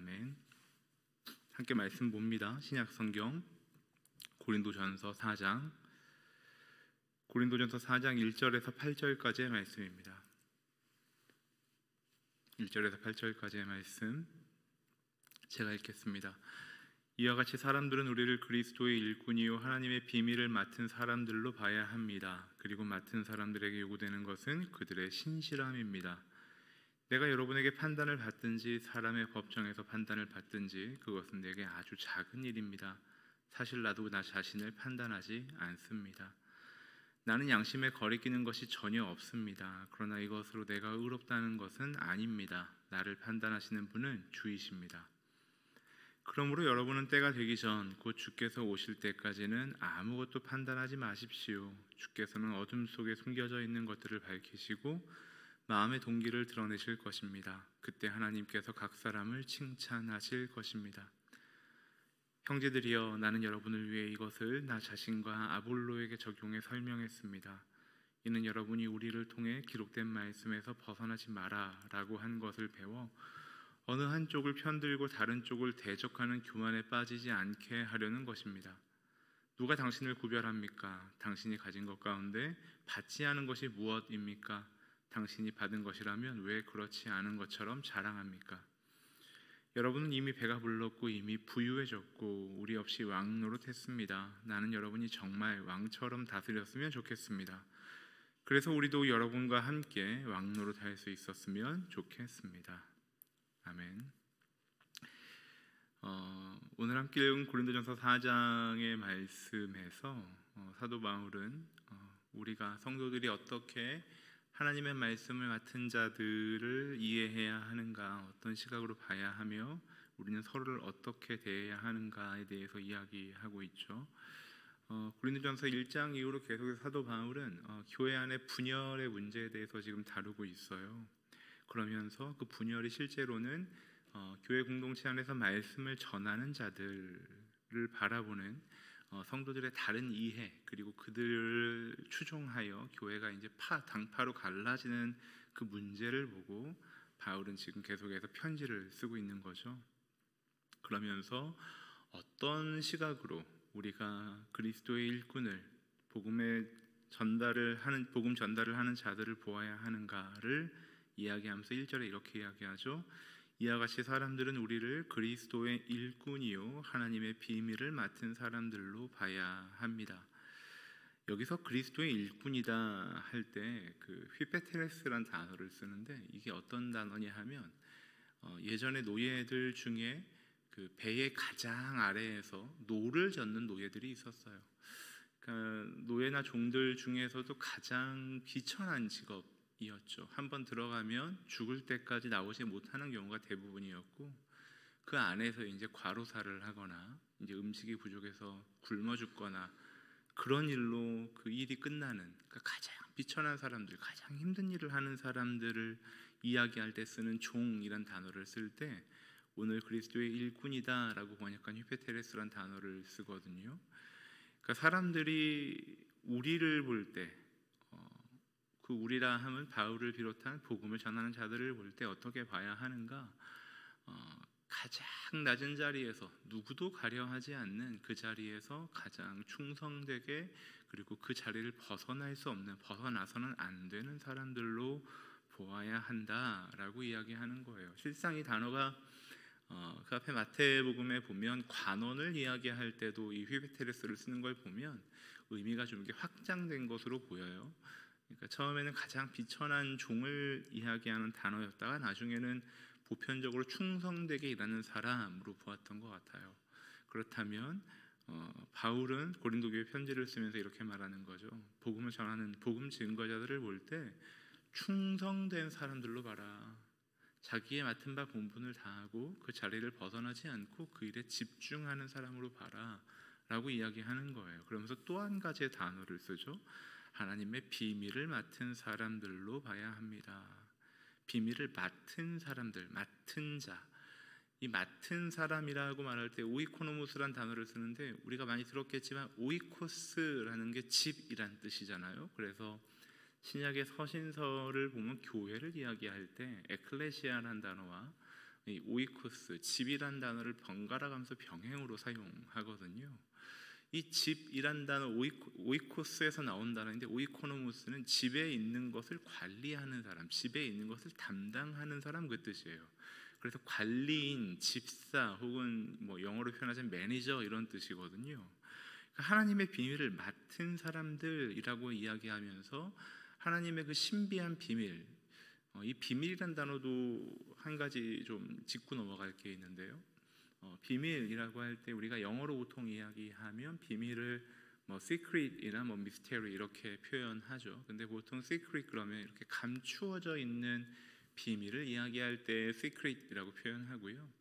아멘. 함께 말씀 봅니다. 신약 성경 고린도전서 4장 1절에서 8절까지의 말씀입니다. 1절에서 8절까지의 말씀 제가 읽겠습니다. 이와 같이 사람들은 우리를 그리스도의 일꾼이요 하나님의 비밀을 맡은 사람들로 봐야 합니다. 그리고 맡은 사람들에게 요구되는 것은 그들의 신실함입니다. 내가 여러분에게 판단을 받든지 사람의 법정에서 판단을 받든지 그것은 내게 아주 작은 일입니다. 사실 나도 나 자신을 판단하지 않습니다. 나는 양심에 거리끼는 것이 전혀 없습니다. 그러나 이것으로 내가 의롭다는 것은 아닙니다. 나를 판단하시는 분은 주이십니다. 그러므로 여러분은 때가 되기 전 곧 주께서 오실 때까지는 아무것도 판단하지 마십시오. 주께서는 어둠 속에 숨겨져 있는 것들을 밝히시고 마음의 동기를 드러내실 것입니다. 그때 하나님께서 각 사람을 칭찬하실 것입니다. 형제들이여, 나는 여러분을 위해 이것을 나 자신과 아볼로에게 적용해 설명했습니다. 이는 여러분이 우리를 통해 기록된 말씀에서 벗어나지 마라 라고 한 것을 배워 어느 한쪽을 편들고 다른 쪽을 대적하는 교만에 빠지지 않게 하려는 것입니다. 누가 당신을 구별합니까? 당신이 가진 것 가운데 받지 않은 것이 무엇입니까? 당신이 받은 것이라면 왜 그렇지 않은 것처럼 자랑합니까? 여러분은 이미 배가 불렀고 이미 부유해졌고 우리 없이 왕 노릇했습니다. 나는 여러분이 정말 왕처럼 다스렸으면 좋겠습니다. 그래서 우리도 여러분과 함께 왕 노릇할 수 있었으면 좋겠습니다. 아멘. 오늘 함께 읽은 고린도전서 4장의 말씀에서 사도 바울은 우리가 성도들이 어떻게 하나님의 말씀을 맡은 자들을 이해해야 하는가, 어떤 시각으로 봐야 하며 우리는 서로를 어떻게 대해야 하는가에 대해서 이야기하고 있죠. 고린도전서 1장 이후로 계속해서 사도 바울은 교회 안의 분열의 문제에 대해서 지금 다루고 있어요. 그러면서 그 분열이 실제로는 교회 공동체 안에서 말씀을 전하는 자들을 바라보는 성도들의 다른 이해, 그리고 그들을 추종하여 교회가 이제 당파로 갈라지는 그 문제를 보고 바울은 지금 계속해서 편지를 쓰고 있는 거죠. 그러면서 어떤 시각으로 우리가 그리스도의 일꾼을 복음 전달을 하는 자들을 보아야 하는가를 이야기하면서 1절에 이렇게 이야기하죠. 이와 같이 사람들은 우리를 그리스도의 일꾼이요 하나님의 비밀을 맡은 사람들로 봐야 합니다. 여기서 그리스도의 일꾼이다 할 때 그 휘페테레스라는 단어를 쓰는데 이게 어떤 단어냐 하면 예전에 노예들 중에 그 배의 가장 아래에서 노를 젓는 노예들이 있었어요. 그러니까 노예나 종들 중에서도 가장 비천한 직업 이었죠. 한번 들어가면 죽을 때까지 나오지 못하는 경우가 대부분이었고 그 안에서 이제 과로사를 하거나 이제 음식이 부족해서 굶어 죽거나 그런 일로 그 일이 끝나는, 그러니까 가장 비천한 사람들, 가장 힘든 일을 하는 사람들을 이야기할 때 쓰는 종이란 단어를 쓸 때 오늘 그리스도의 일꾼이다라고 번역한 휘페테레스란 단어를 쓰거든요. 그러니까 사람들이 우리를 볼 때 그 우리라 함은 바울을 비롯한 복음을 전하는 자들을 볼 때 어떻게 봐야 하는가? 가장 낮은 자리에서 누구도 가려하지 않는 그 자리에서 가장 충성되게, 그리고 그 자리를 벗어나서는 안 되는 사람들로 보아야 한다라고 이야기하는 거예요. 실상 이 단어가 그 앞에 마태복음에 보면 관원을 이야기할 때도 이 휘페테레스를 쓰는 걸 보면 의미가 좀 이렇게 확장된 것으로 보여요. 그러니까 처음에는 가장 비천한 종을 이야기하는 단어였다가 나중에는 보편적으로 충성되게 일하는 사람으로 보았던 것 같아요. 그렇다면 바울은 고린도 교회 편지를 쓰면서 이렇게 말하는 거죠. 복음을 전하는 복음 증거자들을 볼 때 충성된 사람들로 봐라. 자기의 맡은 바 본분을 다하고 그 자리를 벗어나지 않고 그 일에 집중하는 사람으로 봐라 라고 이야기하는 거예요. 그러면서 또 한 가지의 단어를 쓰죠. 하나님의 비밀을 맡은 사람들로 봐야 합니다. 비밀을 맡은 사람들, 맡은 자. 이 맡은 사람이라고 말할 때 오이코노모스라는 단어를 쓰는데 우리가 많이 들었겠지만 오이코스라는 게 집이란 뜻이잖아요. 그래서 신약의 서신서를 보면 교회를 이야기할 때 에클레시아라는 단어와 이 오이코스, 집이란 단어를 번갈아 가면서 병행으로 사용하거든요. 이 집이란 단어 오이코스에서 나온 단어인데, 오이코노모스는 집에 있는 것을 관리하는 사람, 집에 있는 것을 담당하는 사람 그 뜻이에요. 그래서 관리인, 집사 혹은 뭐 영어로 표현하자면 매니저 이런 뜻이거든요. 하나님의 비밀을 맡은 사람들이라고 이야기하면서 하나님의 그 신비한 비밀, 이 비밀이란 단어도 한 가지 좀 짚고 넘어갈 게 있는데요. 비밀이라고 할 때 우리가 영어로 보통 이야기하면 비밀을 뭐 secret이나 뭐 mystery 이렇게 표현하죠. 근데 보통 secret 그러면 이렇게 감추어져 있는 비밀을 이야기할 때 secret이라고 표현하고요.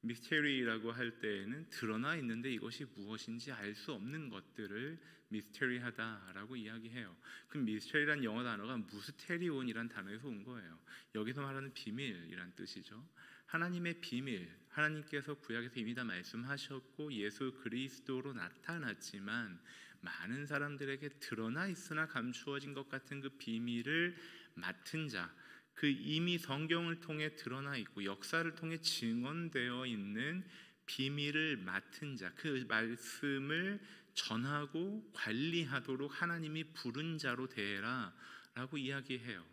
mystery라고 할 때에는 드러나 있는데 이것이 무엇인지 알 수 없는 것들을 미스테리하다라고 이야기해요. 그 미스테리란 영어 단어가 무스테리온이란 단어에서 온 거예요. 여기서 말하는 비밀이란 뜻이죠. 하나님의 비밀, 하나님께서 구약에서 이미 다 말씀하셨고 예수 그리스도로 나타났지만 많은 사람들에게 드러나 있으나 감추어진 것 같은 그 비밀을 맡은 자, 그 이미 성경을 통해 드러나 있고 역사를 통해 증언되어 있는 비밀을 맡은 자, 그 말씀을 전하고 관리하도록 하나님이 부른 자로 대해라 라고 이야기해요.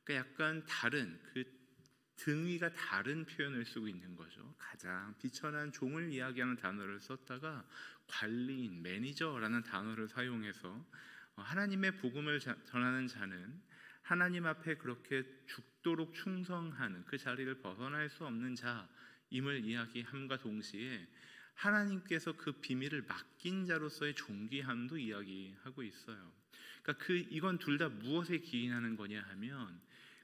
그러니까 약간 다른, 그 등위가 다른 표현을 쓰고 있는 거죠. 가장 비천한 종을 이야기하는 단어를 썼다가 관리인, 매니저라는 단어를 사용해서 하나님의 복음을 전하는 자는 하나님 앞에 그렇게 죽도록 충성하는, 그 자리를 벗어날 수 없는 자임을 이야기함과 동시에 하나님께서 그 비밀을 맡긴 자로서의 존귀함도 이야기하고 있어요. 그러니까 이건 둘 다 무엇에 기인하는 거냐 하면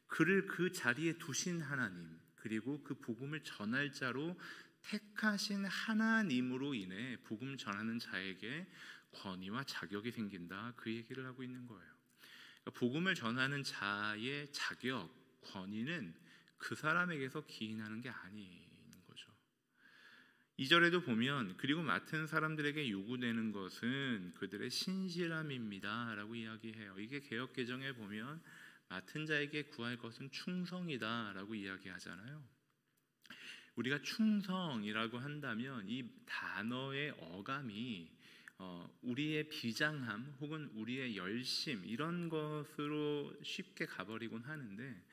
그를 그 자리에 두신 하나님, 그리고 그 복음을 전할 자로 택하신 하나님으로 인해 복음 전하는 자에게 권위와 자격이 생긴다, 그 얘기를 하고 있는 거예요. 그러니까 복음을 전하는 자의 자격, 권위는 그 사람에게서 기인하는 게 아닌 거죠. 2절에도 보면 그리고 맡은 사람들에게 요구되는 것은 그들의 신실함입니다 라고 이야기해요. 이게 개역개정에 보면 맡은 자에게 구할 것은 충성이다 라고 이야기하잖아요. 우리가 충성이라고 한다면 이 단어의 어감이 우리의 비장함 혹은 우리의 열심 이런 것으로 쉽게 가버리곤 하는데,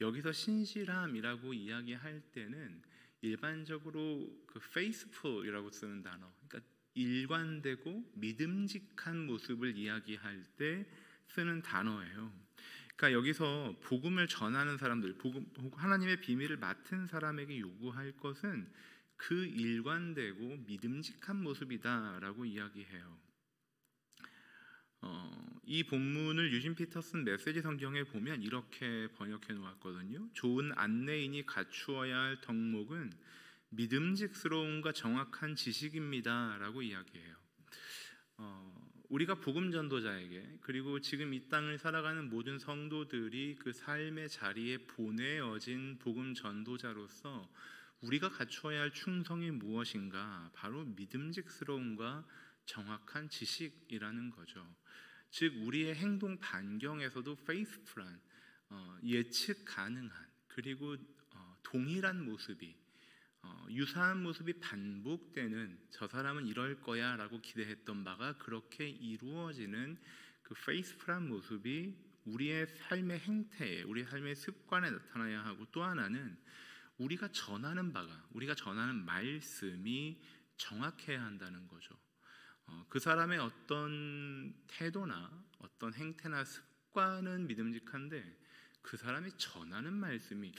여기서 신실함이라고 이야기할 때는 일반적으로 그 faithful이라고 쓰는 단어, 그러니까 일관되고 믿음직한 모습을 이야기할 때 쓰는 단어예요. 그러니까 여기서 복음을 전하는 사람들, 하나님의 비밀을 맡은 사람에게 요구할 것은 그 일관되고 믿음직한 모습이다라고 이야기해요. 이 본문을 유진 피터슨 메시지 성경에 보면 이렇게 번역해 놓았거든요. 좋은 안내인이 갖추어야 할 덕목은 믿음직스러움과 정확한 지식입니다라고 이야기해요. 우리가 복음 전도자에게, 그리고 지금 이 땅을 살아가는 모든 성도들이 그 삶의 자리에 보내어진 복음 전도자로서 우리가 갖추어야 할 충성이 무엇인가? 바로 믿음직스러움과 정확한 지식이라는 거죠. 즉 우리의 행동 반경에서도 faithful한, 예측 가능한, 그리고 동일한 모습이, 유사한 모습이 반복되는, 저 사람은 이럴 거야 라고 기대했던 바가 그렇게 이루어지는 그 faithful한 모습이 우리의 삶의 행태에, 우리의 삶의 습관에 나타나야 하고, 또 하나는 우리가 전하는 바가, 우리가 전하는 말씀이 정확해야 한다는 거죠. 그 사람의 어떤 태도나 어떤 행태나 습관은 믿음직한데 그 사람이 전하는 말씀이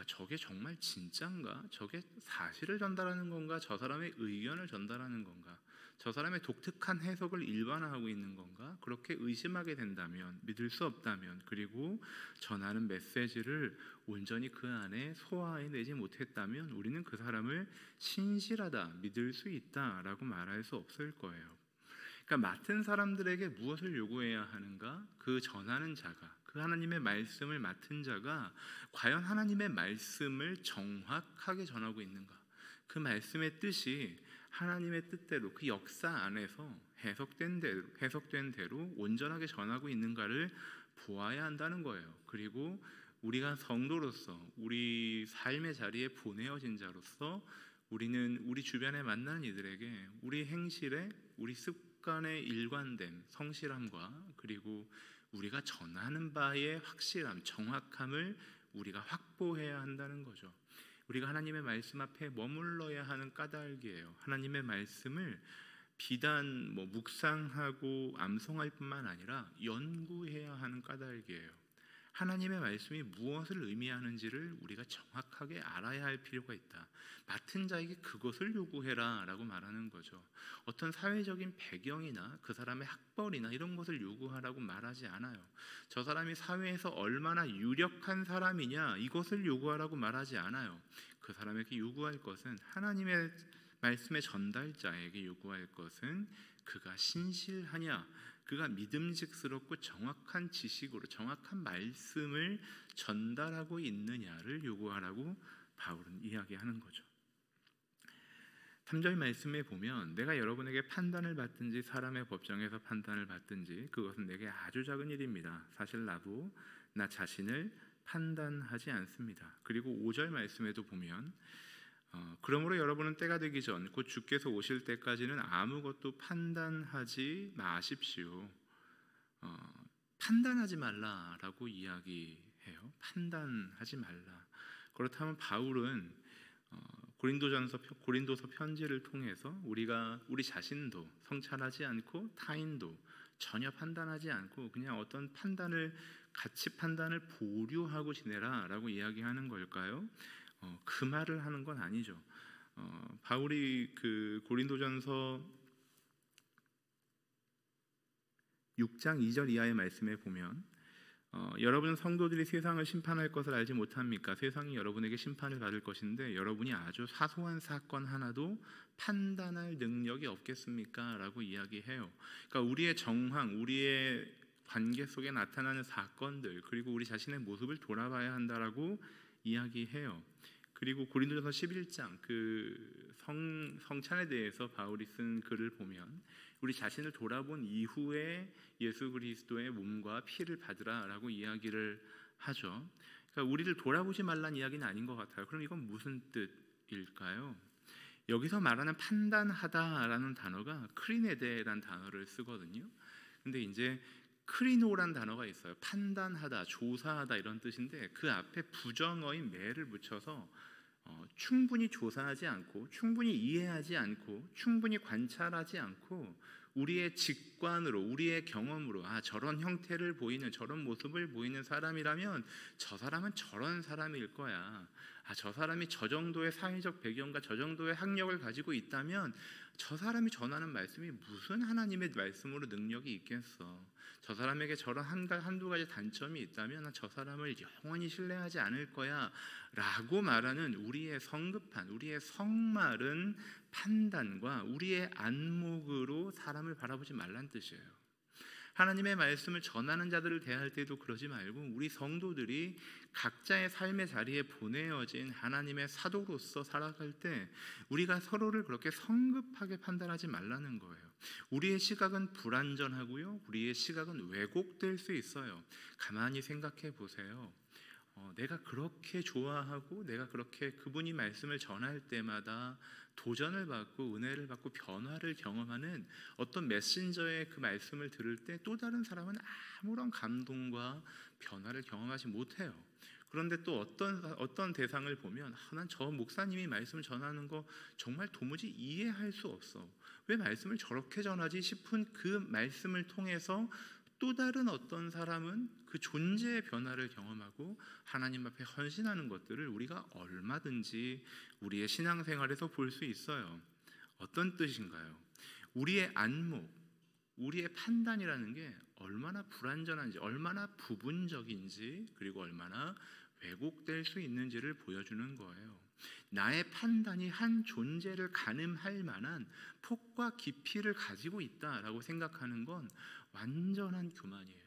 저게 정말 진짠가? 저게 사실을 전달하는 건가? 저 사람의 의견을 전달하는 건가? 저 사람의 독특한 해석을 일반화하고 있는 건가? 그렇게 의심하게 된다면, 믿을 수 없다면, 그리고 전하는 메시지를 온전히 그 안에 소화해내지 못했다면 우리는 그 사람을 신실하다, 믿을 수 있다라고 말할 수 없을 거예요. 그러니까 맡은 사람들에게 무엇을 요구해야 하는가? 그 전하는 자가, 그 하나님의 말씀을 맡은 자가 과연 하나님의 말씀을 정확하게 전하고 있는가? 그 말씀의 뜻이 하나님의 뜻대로, 그 역사 안에서 해석된 대로 온전하게 전하고 있는가를 보아야 한다는 거예요. 그리고 우리가 성도로서 우리 삶의 자리에 보내어진 자로서 우리는 우리 주변에 만나는 이들에게 우리 행실에 우리 습관의 일관됨, 성실함과 그리고 우리가 전하는 바의 확실함, 정확함을 우리가 확보해야 한다는 거죠. 우리가 하나님의 말씀 앞에 머물러야 하는 까닭이에요. 하나님의 말씀을 비단 묵상하고 암송할 뿐만 아니라 연구해야 하는 까닭이에요. 하나님의 말씀이 무엇을 의미하는지를 우리가 정확하게 알아야 할 필요가 있다. 맡은 자에게 그것을 요구해라 라고 말하는 거죠. 어떤 사회적인 배경이나 그 사람의 학벌이나 이런 것을 요구하라고 말하지 않아요. 저 사람이 사회에서 얼마나 유력한 사람이냐 이것을 요구하라고 말하지 않아요. 그 사람에게 요구할 것은, 하나님의 말씀의 전달자에게 요구할 것은 그가 신실하냐, 그가 믿음직스럽고 정확한 지식으로 정확한 말씀을 전달하고 있느냐를 요구하라고 바울은 이야기하는 거죠. 3절 말씀에 보면 내가 여러분에게 판단을 받든지 사람의 법정에서 판단을 받든지 그것은 내게 아주 작은 일입니다. 사실 나도 나 자신을 판단하지 않습니다. 그리고 5절 말씀에도 보면 그러므로 여러분은 때가 되기 전 곧 주께서 오실 때까지는 아무것도 판단하지 마십시오. 판단하지 말라라고 이야기해요. 판단하지 말라. 그렇다면 바울은 고린도서 편지를 통해서 우리 자신도 성찰하지 않고 타인도 전혀 판단하지 않고 그냥 어떤 가치 판단을 보류하고 지내라라고 이야기하는 걸까요? 그 말을 하는 건 아니죠. 바울이 그 고린도전서 6장 2절 이하의 말씀에 보면 여러분 성도들이 세상을 심판할 것을 알지 못합니까? 세상이 여러분에게 심판을 받을 것인데 여러분이 아주 사소한 사건 하나도 판단할 능력이 없겠습니까? 라고 이야기해요. 그러니까 우리의 정황, 우리의 관계 속에 나타나는 사건들, 그리고 우리 자신의 모습을 돌아봐야 한다라고 이야기해요. 그리고 고린도전서 11장 그 성찬에 대해서 바울이 쓴 글을 보면 우리 자신을 돌아본 이후에 예수 그리스도의 몸과 피를 받으라라고 이야기를 하죠. 그러니까 우리를 돌아보지 말라는 이야기는 아닌 것 같아요. 그럼 이건 무슨 뜻일까요? 여기서 말하는 판단하다라는 단어가 크리네데라는 단어를 쓰거든요. 근데 이제 크리노란 단어가 있어요. 판단하다, 조사하다 이런 뜻인데 그 앞에 부정어인 매를 붙여서 충분히 조사하지 않고 충분히 이해하지 않고 충분히 관찰하지 않고 우리의 직관으로 우리의 경험으로 저런 형태를 보이는 저런 모습을 보이는 사람이라면 저 사람은 저런 사람일 거야. 저 사람이 저 정도의 사회적 배경과 저 정도의 학력을 가지고 있다면 저 사람이 전하는 말씀이 무슨 하나님의 말씀으로 능력이 있겠어. 저 사람에게 저런 한두 가지 단점이 있다면 저 사람을 영원히 신뢰하지 않을 거야 라고 말하는 우리의 성급한 우리의 성마른 판단과 우리의 안목으로 사람을 바라보지 말란 뜻이에요. 하나님의 말씀을 전하는 자들을 대할 때도 그러지 말고 우리 성도들이 각자의 삶의 자리에 보내어진 하나님의 사도로서 살아갈 때 우리가 서로를 그렇게 성급하게 판단하지 말라는 거예요. 우리의 시각은 불완전하고요. 우리의 시각은 왜곡될 수 있어요. 가만히 생각해 보세요. 내가 그렇게 좋아하고 내가 그렇게 그분이 말씀을 전할 때마다 도전을 받고 은혜를 받고 변화를 경험하는 어떤 메신저의 그 말씀을 들을 때 또 다른 사람은 아무런 감동과 변화를 경험하지 못해요. 그런데 또 어떤 대상을 보면 난 저 목사님이 말씀을 전하는 거 정말 도무지 이해할 수 없어. 왜 말씀을 저렇게 전하지 싶은 그 말씀을 통해서 또 다른 어떤 사람은 그 존재의 변화를 경험하고 하나님 앞에 헌신하는 것들을 우리가 얼마든지 우리의 신앙생활에서 볼 수 있어요. 어떤 뜻인가요? 우리의 안목, 우리의 판단이라는 게 얼마나 불완전한지, 얼마나 부분적인지, 그리고 얼마나 왜곡될 수 있는지를 보여주는 거예요. 나의 판단이 한 존재를 가늠할 만한 폭과 깊이를 가지고 있다라고 생각하는 건 완전한 교만이에요.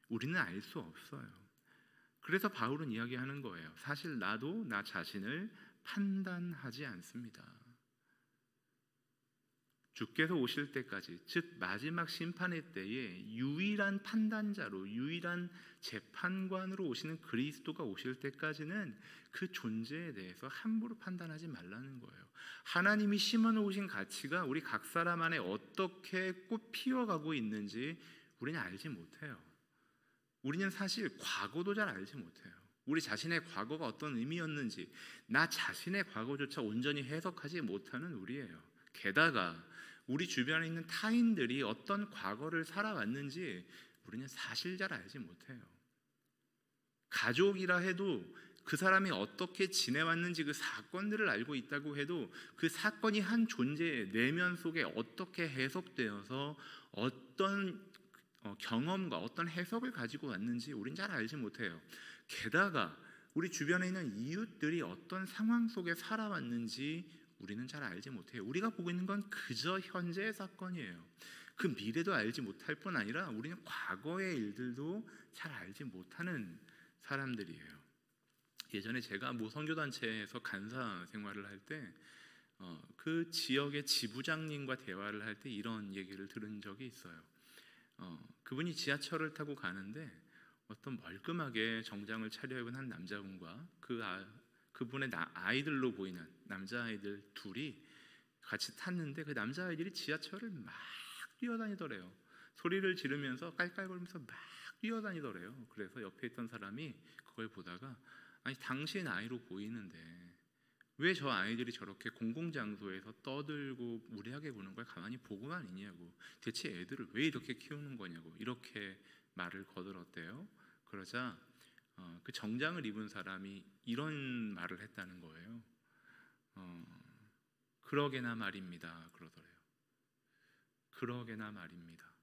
우리는 알 수 없어요. 그래서 바울은 이야기하는 거예요. 사실 나도 나 자신을 판단하지 않습니다. 주께서 오실 때까지, 즉 마지막 심판의 때에 유일한 판단자로, 유일한 재판관으로 오시는 그리스도가 오실 때까지는 그 존재에 대해서 함부로 판단하지 말라는 거예요. 하나님이 심어 놓으신 가치가 우리 각 사람 안에 어떻게 꽃 피어가고 있는지 우리는 알지 못해요. 우리는 사실 과거도 잘 알지 못해요. 우리 자신의 과거가 어떤 의미였는지 나 자신의 과거조차 온전히 해석하지 못하는 우리예요. 게다가 우리 주변에 있는 타인들이 어떤 과거를 살아왔는지 우리는 사실 잘 알지 못해요. 가족이라 해도 그 사람이 어떻게 지내왔는지 그 사건들을 알고 있다고 해도 그 사건이 한 존재의 내면 속에 어떻게 해석되어서 어떤 경험과 어떤 해석을 가지고 왔는지 우린 잘 알지 못해요. 게다가 우리 주변에 있는 이웃들이 어떤 상황 속에 살아왔는지 우리는 잘 알지 못해요. 우리가 보고 있는 건 그저 현재의 사건이에요. 그 미래도 알지 못할 뿐 아니라 우리는 과거의 일들도 잘 알지 못하는 사람들이에요. 예전에 제가 모 선교단체에서 간사 생활을 할 때 그 지역의 지부장님과 대화를 할 때 이런 얘기를 들은 적이 있어요. 그분이 지하철을 타고 가는데 어떤 멀끔하게 정장을 차려입은 한 남자분과 그분의 아이들로 보이는 남자아이들 둘이 같이 탔는데 그 남자아이들이 지하철을 막 뛰어다니더래요. 소리를 지르면서 깔깔거리면서 막 뛰어다니더래요. 그래서 옆에 있던 사람이 그걸 보다가 아니 당신 아이로 보이는데 왜 저 아이들이 저렇게 공공장소에서 떠들고 무례하게 구는 걸 가만히 보고만 있냐고, 대체 애들을 왜 이렇게 키우는 거냐고 이렇게 말을 거들었대요. 그러자 그 정장을 입은 사람이 이런 말을 했다는 거예요. 그러게나 말입니다. 그러더래요. 그러게나 말입니다.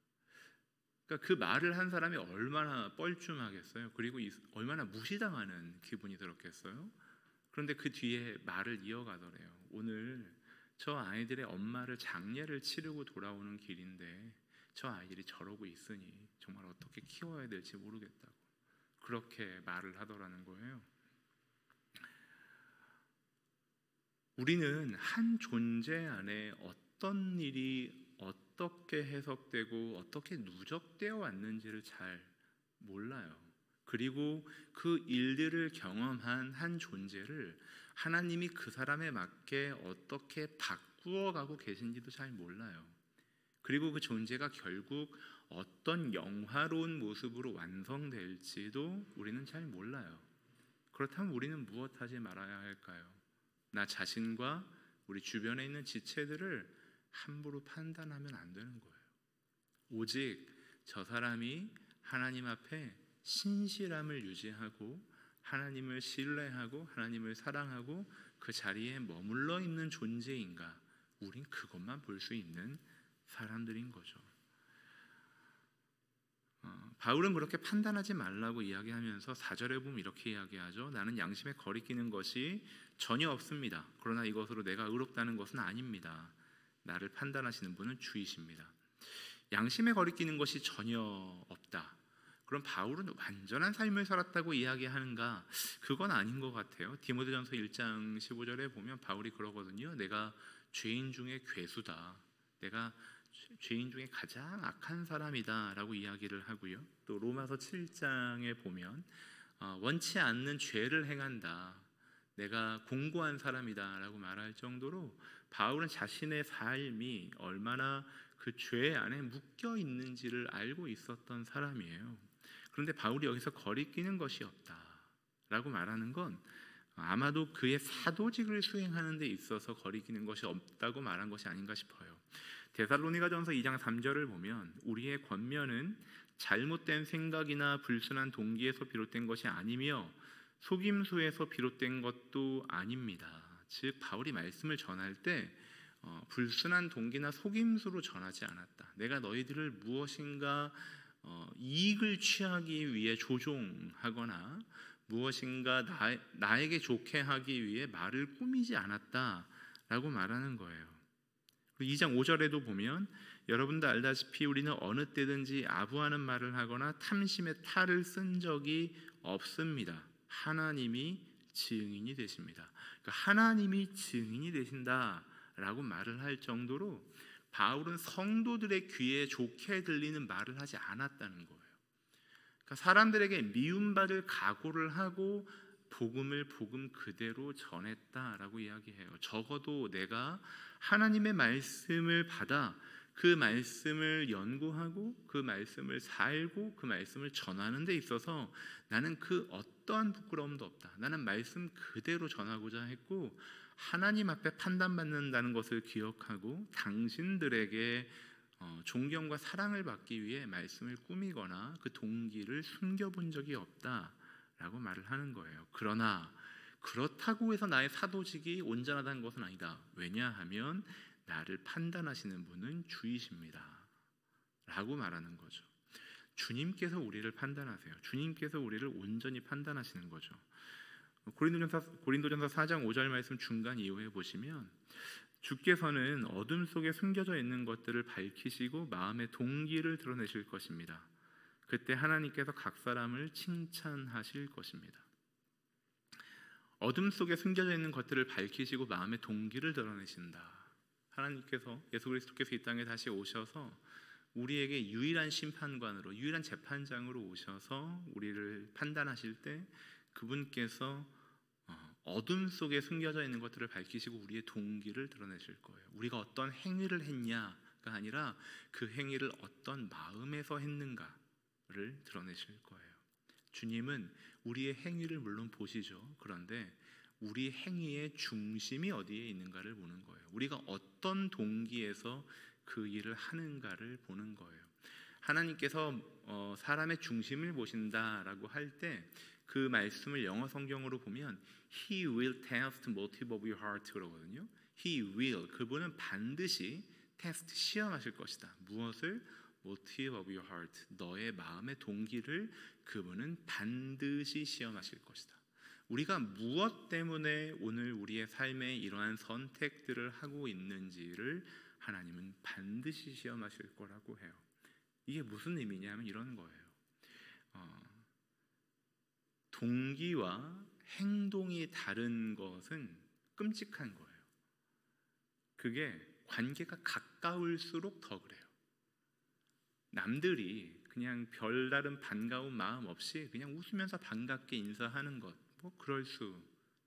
그러니까 그 말을 한 사람이 얼마나 뻘쭘하겠어요. 그리고 얼마나 무시당하는 기분이 들었겠어요. 그런데 그 뒤에 말을 이어가더래요. 오늘 저 아이들의 엄마를 장례를 치르고 돌아오는 길인데 저 아이들이 저러고 있으니 정말 어떻게 키워야 될지 모르겠다고 그렇게 말을 하더라는 거예요. 우리는 한 존재 안에 어떤 일이 어떻게 해석되고 어떻게 누적되어 왔는지를 잘 몰라요. 그리고 그 일들을 경험한 한 존재를 하나님이 그 사람에 맞게 어떻게 바꾸어 가고 계신지도 잘 몰라요. 그리고 그 존재가 결국 어떤 영화로운 모습으로 완성될지도 우리는 잘 몰라요. 그렇다면 우리는 무엇하지 말아야 할까요? 나 자신과 우리 주변에 있는 지체들을 함부로 판단하면 안 되는 거예요. 오직 저 사람이 하나님 앞에 신실함을 유지하고 하나님을 신뢰하고 하나님을 사랑하고 그 자리에 머물러 있는 존재인가, 우린 그것만 볼 수 있는 사람들인 거죠. 바울은 그렇게 판단하지 말라고 이야기하면서 4절에 보면 이렇게 이야기하죠. 나는 양심에 거리끼는 것이 전혀 없습니다. 그러나 이것으로 내가 의롭다는 것은 아닙니다. 나를 판단하시는 분은 주이십니다. 양심에 거리끼는 것이 전혀 없다. 그럼 바울은 완전한 삶을 살았다고 이야기하는가? 그건 아닌 것 같아요. 디모데전서 1장 15절에 보면 바울이 그러거든요. 내가 죄인 중에 괴수다. 내가 죄인 중에 가장 악한 사람이다 라고 이야기를 하고요. 또 로마서 7장에 보면 원치 않는 죄를 행한다. 내가 공고한 사람이다 라고 말할 정도로 바울은 자신의 삶이 얼마나 그 죄 안에 묶여 있는지를 알고 있었던 사람이에요. 그런데 바울이 여기서 거리끼는 것이 없다 라고 말하는 건 아마도 그의 사도직을 수행하는 데 있어서 거리끼는 것이 없다고 말한 것이 아닌가 싶어요. 데살로니가전서 2장 3절을 보면 우리의 권면은 잘못된 생각이나 불순한 동기에서 비롯된 것이 아니며 속임수에서 비롯된 것도 아닙니다. 즉 바울이 말씀을 전할 때 불순한 동기나 속임수로 전하지 않았다. 내가 너희들을 무엇인가 이익을 취하기 위해 조종하거나 무엇인가 나에게 좋게 하기 위해 말을 꾸미지 않았다라고 말하는 거예요. 2장 5절에도 보면 여러분도 알다시피 우리는 어느 때든지 아부하는 말을 하거나 탐심의 탈을 쓴 적이 없습니다. 하나님이 증인이 되십니다. 그러니까 하나님이 증인이 되신다라고 말을 할 정도로 바울은 성도들의 귀에 좋게 들리는 말을 하지 않았다는 거예요. 그러니까 사람들에게 미움받을 각오를 하고 복음 그대로 전했다라고 이야기해요. 적어도 내가 하나님의 말씀을 받아 그 말씀을 연구하고 그 말씀을 살고 그 말씀을 전하는 데 있어서 나는 그 어떠한 부끄러움도 없다. 나는 말씀 그대로 전하고자 했고 하나님 앞에 판단받는다는 것을 기억하고 당신들에게 존경과 사랑을 받기 위해 말씀을 꾸미거나 그 동기를 숨겨본 적이 없다라고 말을 하는 거예요. 그러나 그렇다고 해서 나의 사도직이 온전하다는 것은 아니다. 왜냐하면 나를 판단하시는 분은 주이십니다 라고 말하는 거죠. 주님께서 우리를 판단하세요. 주님께서 우리를 온전히 판단하시는 거죠. 고린도전서 4장 5절 말씀 중간 이후에 보시면 주께서는 어둠 속에 숨겨져 있는 것들을 밝히시고 마음의 동기를 드러내실 것입니다. 그때 하나님께서 각 사람을 칭찬하실 것입니다. 어둠 속에 숨겨져 있는 것들을 밝히시고 마음의 동기를 드러내신다. 하나님께서 예수 그리스도께서 이 땅에 다시 오셔서 우리에게 유일한 심판관으로 유일한 재판장으로 오셔서 우리를 판단하실 때 그분께서 어둠 속에 숨겨져 있는 것들을 밝히시고 우리의 동기를 드러내실 거예요. 우리가 어떤 행위를 했냐가 아니라 그 행위를 어떤 마음에서 했는가를 드러내실 거예요. 주님은 우리의 행위를 물론 보시죠. 그런데 우리 행위의 중심이 어디에 있는가를 보는 거예요. 우리가 어떤 동기에서 그 일을 하는가를 보는 거예요. 하나님께서 사람의 중심을 보신다라고 할 때 그 말씀을 영어 성경으로 보면 He will test the motive of your heart 그러거든요. He will, 그분은 반드시 테스트, 시험하실 것이다. 무엇을? motive of your heart, 너의 마음의 동기를 그분은 반드시 시험하실 것이다. 우리가 무엇 때문에 오늘 우리의 삶에 이러한 선택들을 하고 있는지를 하나님은 반드시 시험하실 거라고 해요. 이게 무슨 의미냐면 이런 거예요. 동기와 행동이 다른 것은 끔찍한 거예요. 그게 관계가 가까울수록 더 그래요. 남들이 그냥 별다른 반가운 마음 없이 그냥 웃으면서 반갑게 인사하는 것, 뭐 그럴 수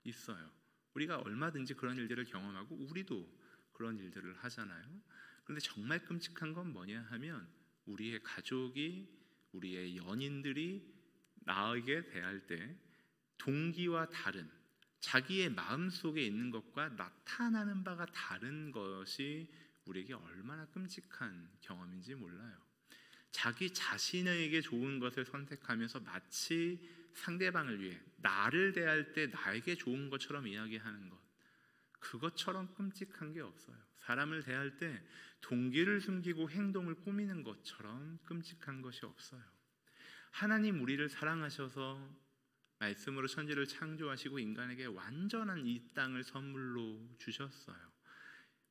있어요. 우리가 얼마든지 그런 일들을 경험하고 우리도 그런 일들을 하잖아요. 그런데 정말 끔찍한 건 뭐냐 하면 우리의 가족이, 우리의 연인들이 나에게 대할 때 동기와 다른, 자기의 마음속에 있는 것과 나타나는 바가 다른 것이 우리에게 얼마나 끔찍한 경험인지 몰라요. 자기 자신에게 좋은 것을 선택하면서 마치 상대방을 위해 나를 대할 때 나에게 좋은 것처럼 이야기하는 것, 그것처럼 끔찍한 게 없어요. 사람을 대할 때 동기를 숨기고 행동을 꾸미는 것처럼 끔찍한 것이 없어요. 하나님 우리를 사랑하셔서 말씀으로 천지를 창조하시고 인간에게 완전한 이 땅을 선물로 주셨어요.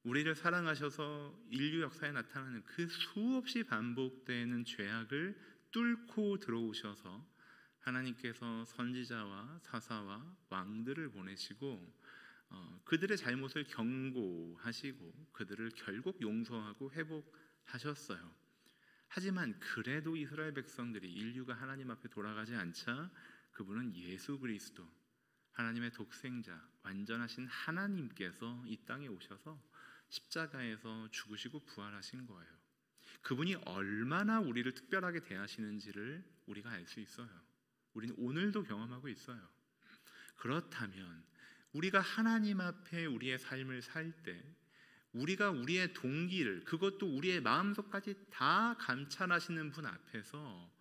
우리를 사랑하셔서 인류 역사에 나타나는 그 수없이 반복되는 죄악을 뚫고 들어오셔서 하나님께서 선지자와 사사와 왕들을 보내시고 그들의 잘못을 경고하시고 그들을 결국 용서하고 회복하셨어요. 하지만 그래도 이스라엘 백성들이, 인류가 하나님 앞에 돌아가지 않자 그분은 예수 그리스도, 하나님의 독생자, 완전하신 하나님께서 이 땅에 오셔서 십자가에서 죽으시고 부활하신 거예요. 그분이 얼마나 우리를 특별하게 대하시는지를 우리가 알 수 있어요. 우리는 오늘도 경험하고 있어요. 그렇다면 우리가 하나님 앞에 우리의 삶을 살 때 우리가 우리의 동기를, 그것도 우리의 마음속까지 다 감찰하시는 분 앞에서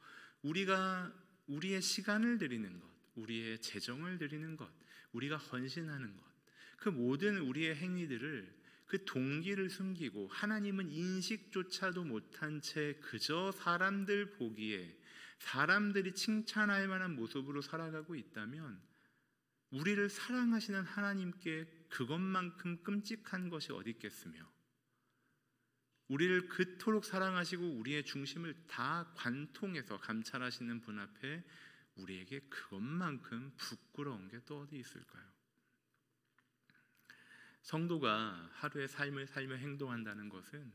우리가 우리의 시간을 드리는 것, 우리의 재정을 드리는 것, 우리가 헌신하는 것, 그 모든 우리의 행위들을, 그 동기를 숨기고 하나님은 인식조차도 못한 채 그저 사람들 보기에, 사람들이 칭찬할 만한 모습으로 살아가고 있다면 우리를 사랑하시는 하나님께 그것만큼 끔찍한 것이 어디 있겠으며, 우리를 그토록 사랑하시고 우리의 중심을 다 관통해서 감찰하시는 분 앞에 우리에게 그것만큼 부끄러운 게 또 어디 있을까요? 성도가 하루의 삶을 살며 행동한다는 것은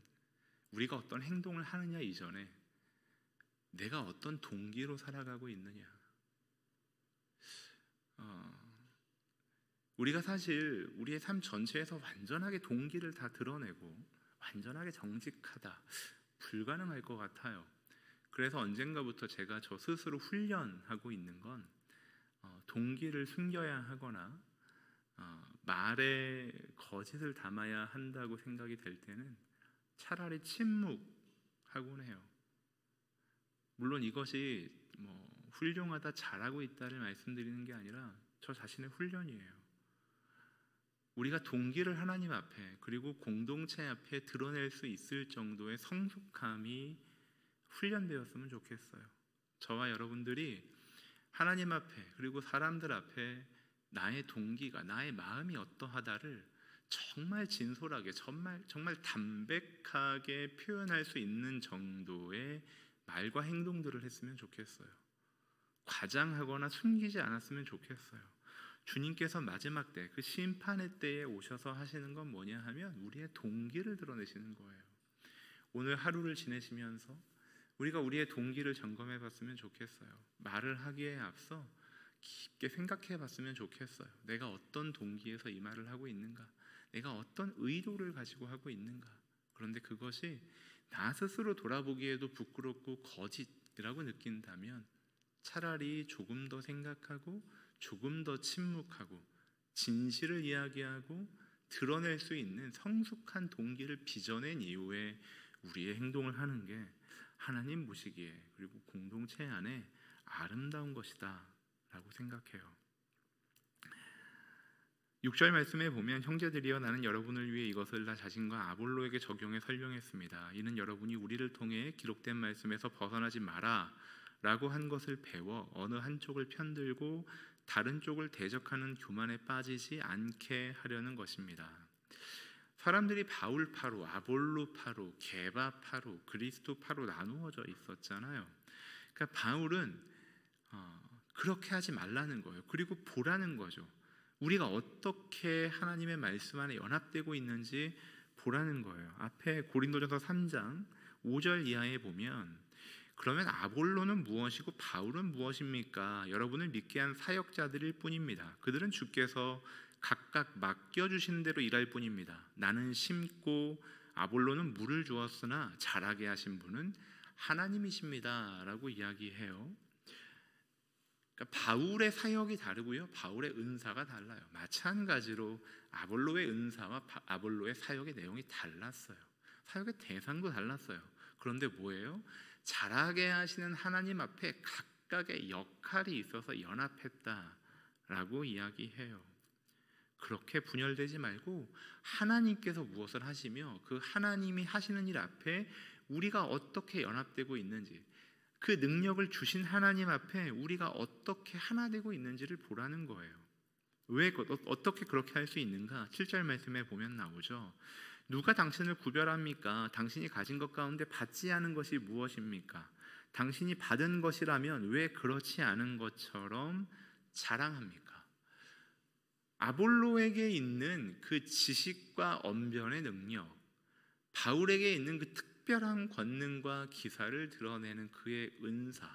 우리가 어떤 행동을 하느냐 이전에 내가 어떤 동기로 살아가고 있느냐. 우리가 사실 우리의 삶 전체에서 완전하게 동기를 다 드러내고 완전하게 정직하다 불가능할 것 같아요. 그래서 언젠가부터 제가 저 스스로 훈련하고 있는 건 동기를 숨겨야 하거나 말에 거짓을 담아야 한다고 생각이 될 때는 차라리 침묵하곤 해요. 물론 이것이 훌륭하다 잘하고 있다를 말씀드리는 게 아니라 저 자신의 훈련이에요. 우리가 동기를 하나님 앞에 그리고 공동체 앞에 드러낼 수 있을 정도의 성숙함이 훈련되었으면 좋겠어요. 저와 여러분들이 하나님 앞에 그리고 사람들 앞에 나의 동기가 나의 마음이 어떠하다를 정말 진솔하게 정말 담백하게 표현할 수 있는 정도의 말과 행동들을 했으면 좋겠어요. 과장하거나 숨기지 않았으면 좋겠어요. 주님께서 마지막 때 그 심판의 때에 오셔서 하시는 건 뭐냐 하면 우리의 동기를 드러내시는 거예요. 오늘 하루를 지내시면서 우리가 우리의 동기를 점검해 봤으면 좋겠어요. 말을 하기에 앞서 깊게 생각해 봤으면 좋겠어요. 내가 어떤 동기에서 이 말을 하고 있는가? 내가 어떤 의도를 가지고 하고 있는가? 그런데 그것이 나 스스로 돌아보기에도 부끄럽고 거짓이라고 느낀다면 차라리 조금 더 생각하고 조금 더 침묵하고 진실을 이야기하고 드러낼 수 있는 성숙한 동기를 빚어낸 이후에 우리의 행동을 하는 게 하나님 보시기에 그리고 공동체 안에 아름다운 것이다 라고 생각해요. 6절 말씀에 보면 형제들이여 나는 여러분을 위해 이것을 나 자신과 아볼로에게 적용해 설명했습니다. 이는 여러분이 우리를 통해 기록된 말씀에서 벗어나지 마라 라고 한 것을 배워 어느 한쪽을 편들고 다른 쪽을 대적하는 교만에 빠지지 않게 하려는 것입니다. 사람들이 바울파로, 아볼로파로, 게바파로, 그리스도파로 나누어져 있었잖아요. 그러니까 바울은 그렇게 하지 말라는 거예요. 그리고 보라는 거죠. 우리가 어떻게 하나님의 말씀 안에 연합되고 있는지 보라는 거예요. 앞에 고린도전서 3장 5절 이하에 보면 그러면 아볼로는 무엇이고 바울은 무엇입니까? 여러분을 믿게 한 사역자들일 뿐입니다. 그들은 주께서 각각 맡겨주신 대로 일할 뿐입니다. 나는 심고 아볼로는 물을 주었으나 자라게 하신 분은 하나님이십니다 라고 이야기해요. 그러니까 바울의 사역이 다르고요, 바울의 은사가 달라요. 마찬가지로 아볼로의 은사와 아볼로의 사역의 내용이 달랐어요. 사역의 대상도 달랐어요. 그런데 뭐예요? 자라게 하시는 하나님 앞에 각각의 역할이 있어서 연합했다라고 이야기해요. 그렇게 분열되지 말고 하나님께서 무엇을 하시며 그 하나님이 하시는 일 앞에 우리가 어떻게 연합되고 있는지, 그 능력을 주신 하나님 앞에 우리가 어떻게 하나 되고 있는지를 보라는 거예요. 왜 어떻게 그렇게 할 수 있는가? 7절 말씀에 보면 나오죠. 누가 당신을 구별합니까? 당신이 가진 것 가운데 받지 않은 것이 무엇입니까? 당신이 받은 것이라면 왜 그렇지 않은 것처럼 자랑합니까? 아볼로에게 있는 그 지식과 언변의 능력, 바울에게 있는 그 특별한 권능과 기사를 드러내는 그의 은사,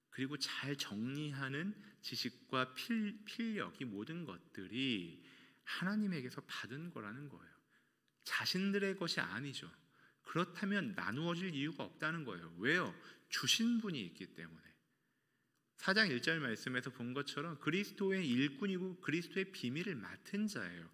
그리고 잘 정리하는 지식과 필력, 이 모든 것들이 하나님에게서 받은 거라는 거예요. 자신들의 것이 아니죠. 그렇다면 나누어질 이유가 없다는 거예요. 왜요? 주신 분이 있기 때문에. 4장 1절 말씀에서 본 것처럼 그리스도의 일꾼이고 그리스도의 비밀을 맡은 자예요.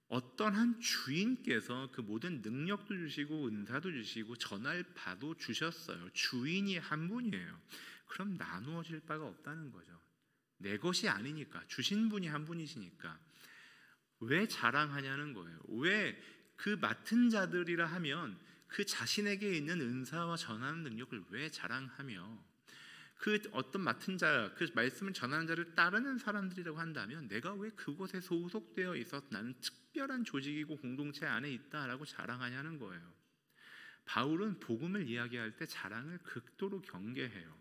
어떤 한 주인께서 그 모든 능력도 주시고 은사도 주시고 전할 바도 주셨어요. 주인이 한 분이에요. 그럼 나누어질 바가 없다는 거죠. 내 것이 아니니까, 주신 분이 한 분이시니까 왜 자랑하냐는 거예요. 왜 그 맡은 자들이라 하면 그 자신에게 있는 은사와 전하는 능력을 왜 자랑하며 그 어떤 맡은 자, 그 말씀을 전하는 자를 따르는 사람들이라고 한다면 내가 왜 그곳에 소속되어 있어서 나는 특별한 조직이고 공동체 안에 있다라고 자랑하냐는 거예요. 바울은 복음을 이야기할 때 자랑을 극도로 경계해요.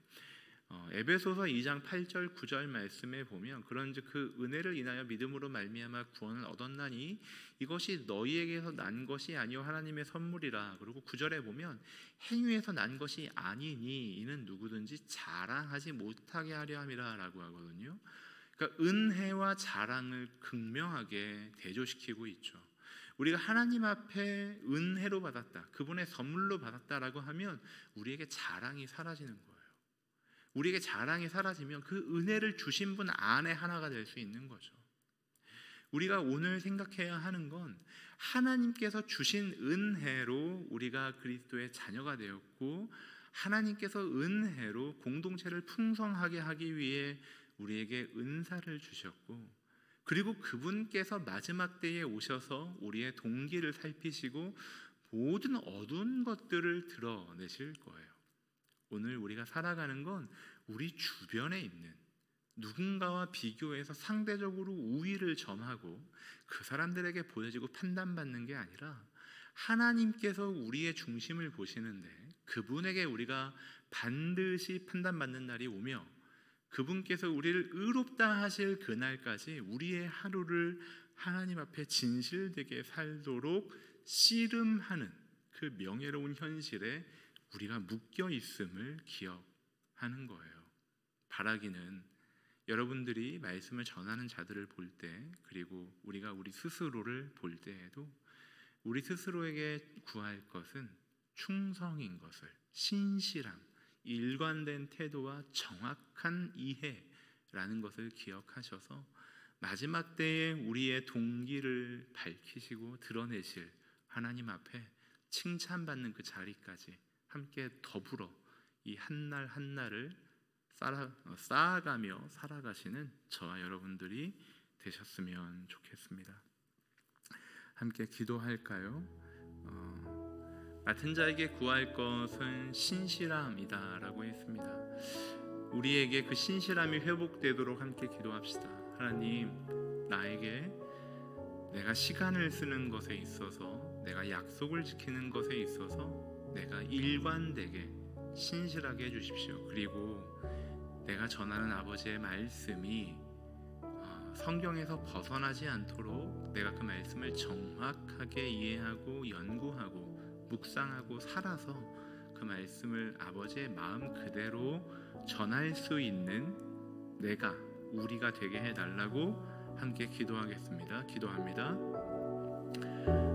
에베소서 2장 8절 9절 말씀에 보면 그런즉 그 은혜를 인하여 믿음으로 말미암아 구원을 얻었나니 이것이 너희에게서 난 것이 아니요 하나님의 선물이라. 그리고 9절에 보면 행위에서 난 것이 아니니 이는 누구든지 자랑하지 못하게 하려 함이라 라고 하거든요. 그러니까 은혜와 자랑을 극명하게 대조시키고 있죠. 우리가 하나님 앞에 은혜로 받았다, 그분의 선물로 받았다라고 하면 우리에게 자랑이 사라지는 거예요. 우리에게 자랑이 사라지면 그 은혜를 주신 분 안에 하나가 될 수 있는 거죠. 우리가 오늘 생각해야 하는 건 하나님께서 주신 은혜로 우리가 그리스도의 자녀가 되었고, 하나님께서 은혜로 공동체를 풍성하게 하기 위해 우리에게 은사를 주셨고, 그리고 그분께서 마지막 때에 오셔서 우리의 동기를 살피시고 모든 어두운 것들을 드러내실 거예요. 오늘 우리가 살아가는 건 우리 주변에 있는 누군가와 비교해서 상대적으로 우위를 점하고 그 사람들에게 보여지고 판단받는 게 아니라 하나님께서 우리의 중심을 보시는데 그분에게 우리가 반드시 판단받는 날이 오며 그분께서 우리를 의롭다 하실 그날까지 우리의 하루를 하나님 앞에 진실되게 살도록 씨름하는 그 명예로운 현실에 우리가 묶여 있음을 기억하는 거예요. 바라기는 여러분들이 말씀을 전하는 자들을 볼 때, 그리고 우리가 우리 스스로를 볼 때에도 우리 스스로에게 구할 것은 충성인 것을, 신실함, 일관된 태도와 정확한 이해라는 것을 기억하셔서 마지막 때에 우리의 동기를 밝히시고 드러내실 하나님 앞에 칭찬받는 그 자리까지 함께 더불어 이 한 날 한 날을 쌓아가며 살아가시는 저와 여러분들이 되셨으면 좋겠습니다. 함께 기도할까요? 맡은 자에게 구할 것은 신실함이다 라고 했습니다. 우리에게 그 신실함이 회복되도록 함께 기도합시다. 하나님, 나에게 내가 시간을 쓰는 것에 있어서, 내가 약속을 지키는 것에 있어서 내가 일관되게 신실하게 해주십시오. 그리고 내가 전하는 아버지의 말씀이 성경에서 벗어나지 않도록 내가 그 말씀을 정확하게 이해하고 연구하고 묵상하고 살아서 그 말씀을 아버지의 마음 그대로 전할 수 있는 내가, 우리가 되게 해달라고 함께 기도하겠습니다. 기도합니다.